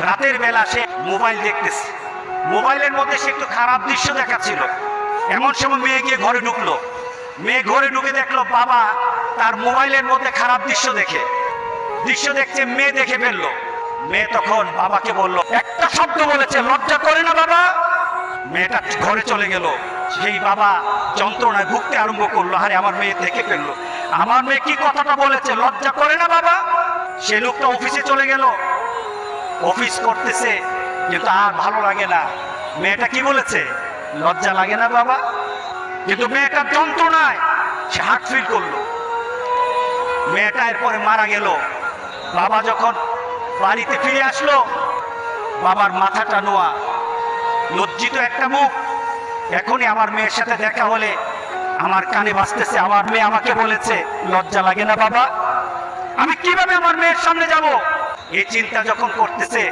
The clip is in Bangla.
রাতের বেলা সে মোবাইল দেখতেছে, মোবাইলের মধ্যে সে একটু খারাপ দৃশ্য দেখাচ্ছিল। এমন সময় মেয়ে গিয়ে ঘরে ঢুকলো। মেয়ে ঘরে ঢুকে দেখলো বাবা তার মোবাইলের মধ্যে খারাপ দৃশ্য দেখছে, মেয়ে দেখে ফেললো। মেয়ে তখন বাবাকে বলল, একটা শব্দ বলেছে, লজ্জা করে না বাবা? মেয়েটা ঘরে চলে গেল। সেই বাবা যন্ত্রণায় ভুগতে আরম্ভ করলো, আরে আমার মেয়ে দেখে ফেললো, আমার মেয়ে কি কথাটা বলেছে, লজ্জা করে না বাবা? সে লোকটা অফিসে চলে গেল, অফিস করতেছে, কিন্তু আর ভালো লাগে না। মেয়েটা কি বলেছে, লজ্জা লাগে না বাবা? কিন্তু মেয়েটার যন্ত্রণায় সে হার্ট ফিল করলো। মেয়েটা এরপরে মারা গেল। বাবা যখন বাড়িতে ফিরে আসলো, বাবার মাথাটা নোয়া, লজ্জিত একটা মুখ। এখনই আমার মেয়ের সাথে দেখা হলে আমার কানে বাজতেছে, আমার মেয়ে আমাকে বলেছে, লজ্জা লাগে না বাবা? আমি কিভাবে আমার মেয়ের সামনে যাব? এই চিন্তা যখন করতেছে,